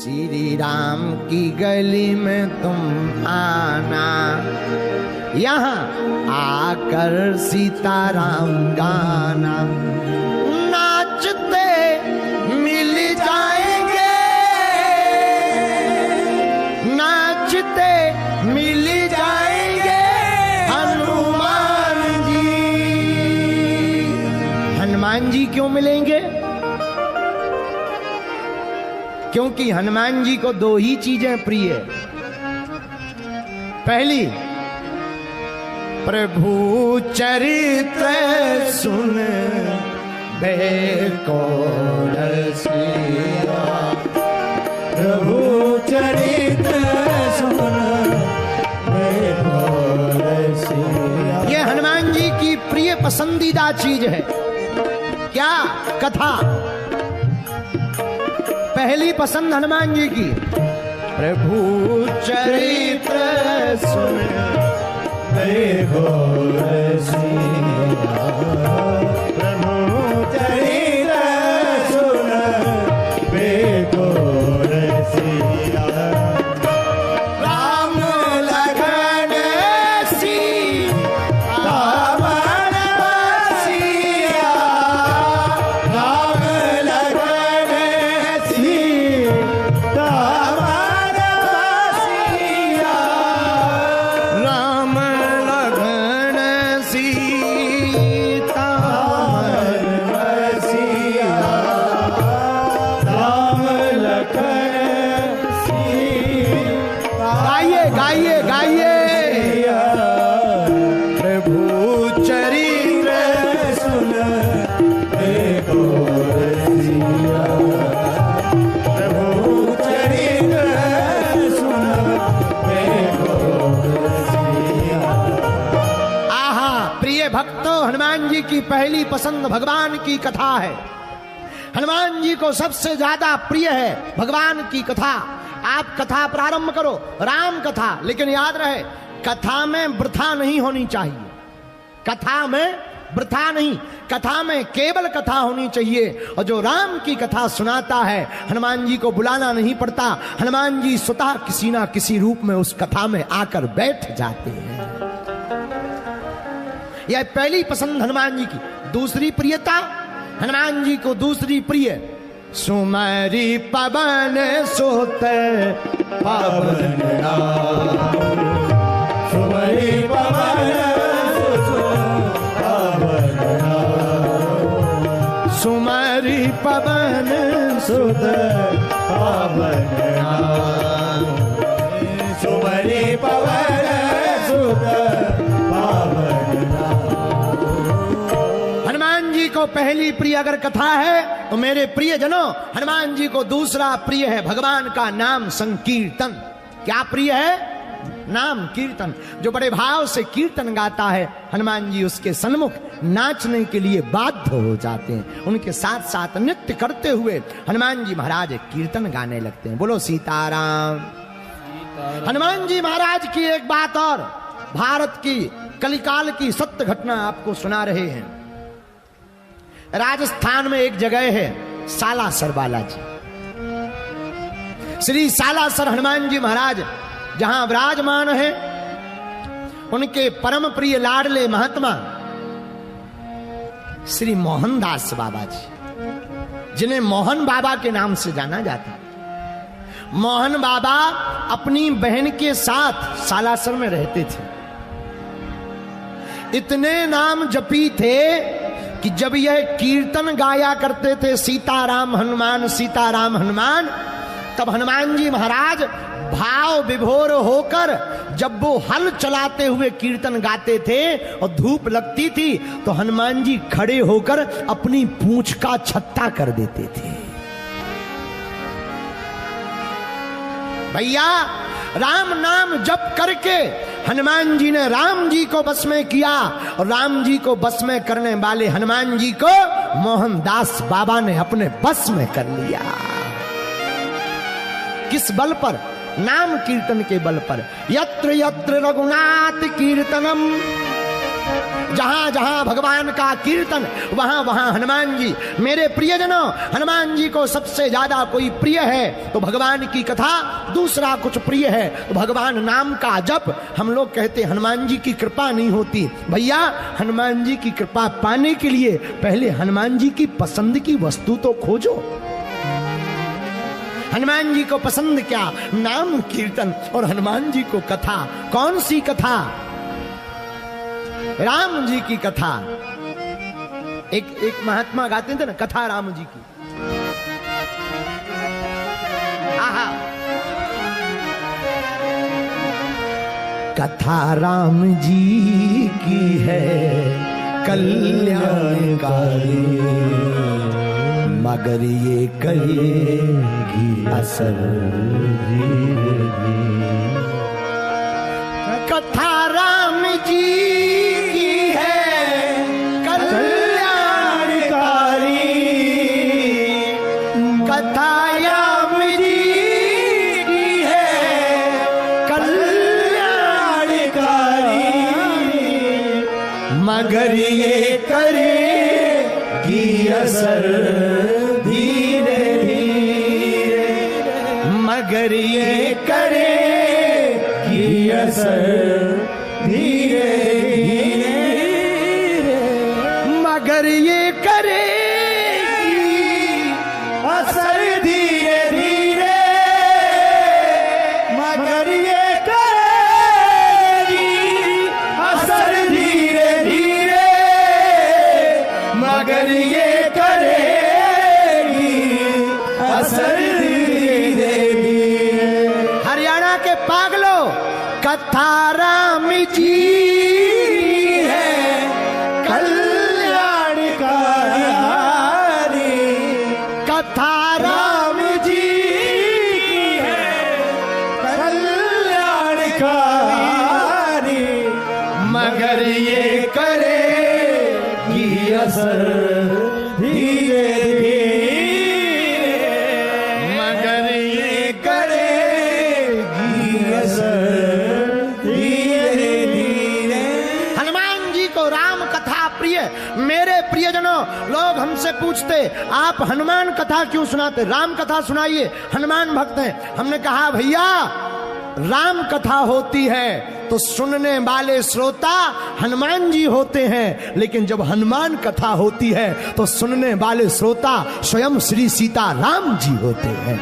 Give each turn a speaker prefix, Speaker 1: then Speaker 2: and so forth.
Speaker 1: श्री राम की गली में तुम आना, यहाँ आकर सीताराम गाना। नाचते मिल जाएंगे, नाचते मिल जाएंगे हनुमान जी। हनुमान जी क्यों मिलेंगे? क्योंकि हनुमान जी को दो ही चीजें प्रिय है। पहली, प्रभु चरित्र सुन बेको रसिया,
Speaker 2: प्रभु चरित्र सुन बेको रसिया।
Speaker 1: ये हनुमान जी की प्रिय पसंदीदा चीज है। क्या? कथा। पहली पसंद हनुमान जी की, प्रभु चरित्र सुन
Speaker 2: बेको रसिया, प्रभु चरित्र सुन बेको रसिया।
Speaker 1: राम लखन सीता
Speaker 2: राम बसिया, राम लखन सीता बसिया।
Speaker 1: राम लखन सीता
Speaker 2: बसिया, राम लखन सीता
Speaker 1: गाइए गाइए गाइए। प्रभु चरित्र
Speaker 2: सुन बेको रसिया, प्रभु चरित्र सुन बेको रसिया।
Speaker 1: आहा, प्रिय भक्तों, हनुमान जी की पहली पसंद भगवान की कथा है। हनुमान जी को सबसे ज्यादा प्रिय है भगवान की कथा। आप कथा प्रारंभ करो, राम कथा, लेकिन याद रहे कथा में वृथा नहीं होनी चाहिए। कथा में वृथा नहीं, कथा में केवल कथा होनी चाहिए। और जो राम की कथा सुनाता है, हनुमान जी को बुलाना नहीं पड़ता। हनुमान जी स्वतः किसी ना किसी रूप में उस कथा में आकर बैठ जाते हैं। यह पहली पसंद हनुमान जी की। दूसरी प्रियता हनुमान जी को दूसरी प्रिय, सुमरी पवन सुत
Speaker 2: पवन राम, सुमरि पवन सुत पवन राम,
Speaker 1: सुमरी पवन
Speaker 2: सुत पवन राम, सुमरि पवन सुत पवन राम।
Speaker 1: हनुमान जी को पहली प्रिय अगर कथा है, तो मेरे प्रिय जनों, हनुमान जी को दूसरा प्रिय है भगवान का नाम संकीर्तन। क्या प्रिय है? नाम कीर्तन। जो बड़े भाव से कीर्तन गाता है, हनुमान जी उसके सन्मुख नाचने के लिए बाध्य हो जाते हैं। उनके साथ साथ नृत्य करते हुए हनुमान जी महाराज कीर्तन गाने लगते हैं। बोलो सीताराम। हनुमान जी महाराज की एक बात और, भारत की कलिकाल की सत्य घटना आपको सुना रहे हैं। राजस्थान में एक जगह है सालासर बालाजी। श्री सालासर हनुमान जी महाराज जहां विराजमान है, उनके परम प्रिय लाडले महात्मा श्री मोहनदास बाबा जी, जिन्हें मोहन बाबा के नाम से जाना जाता है। मोहन बाबा अपनी बहन के साथ सालासर में रहते थे। इतने नाम जपी थे कि जब यह कीर्तन गाया करते थे सीताराम हनुमान सीताराम हनुमान, तब हनुमान जी महाराज भाव विभोर होकर जब वो हल चलाते हुए कीर्तन गाते थे और धूप लगती थी, तो हनुमान जी खड़े होकर अपनी पूंछ का छत्ता कर देते थे। भैया, राम नाम जप करके हनुमान जी ने राम जी को बस में किया, और राम जी को बस में करने वाले हनुमान जी को मोहनदास बाबा ने अपने बस में कर लिया। किस बल पर? नाम कीर्तन के बल पर। यत्र यत्र रघुनाथ कीर्तनम जहां जहां भगवान का कीर्तन वहां वहां हनुमान जी। मेरे प्रियजनों, हनुमान जी को सबसे ज्यादा कोई प्रिय है तो भगवान की कथा, दूसरा कुछ प्रिय है तो भगवान नाम का जप। हम लोग कहते हनुमान जी की कृपा नहीं होती। भैया, हनुमान जी की कृपा पाने के लिए पहले हनुमान जी की पसंद की वस्तु तो खोजो। हनुमान जी को पसंद क्या? नाम कीर्तन। और हनुमान जी को कथा। कौन सी कथा? राम जी की कथा। एक महात्मा गाते थे ना, कथा राम जी की। आहा, कथा राम जी की है कल्याणकारी, मगर ये करेगी असर धीरे धीरे। कथा राम जी की है कल्याणकारी, कथा राम जी की है कल्याणकारी, मगर ये करेगी असर धीरे धीरे, मगर ये करेगी असर धीरे धीरे, मगर ये करेगी असर धीरे धीरे, मगर ये करेगी असर धीरे धीरे, मगर ये करेगी असर धीरे धीरे। हरियाणा के पागलों, कथा राम जी है कल्याणकारी, कथा राम जी है कल्याणकारी, मगर ये करेगी असर धीरे धीरे, मगर ये करेगी असर धीरे धीरे। हनुमान जी को राम कथा प्रिय। मेरे प्रियजनों, लोग हमसे पूछते आप हनुमान कथा क्यों सुनाते? राम कथा सुनाइए, हनुमान भक्त हैं। हमने कहा भैया, राम कथा होती है तो सुनने वाले श्रोता हनुमान जी होते हैं, लेकिन जब हनुमान कथा होती है तो सुनने वाले श्रोता स्वयं श्री सीता राम जी होते हैं।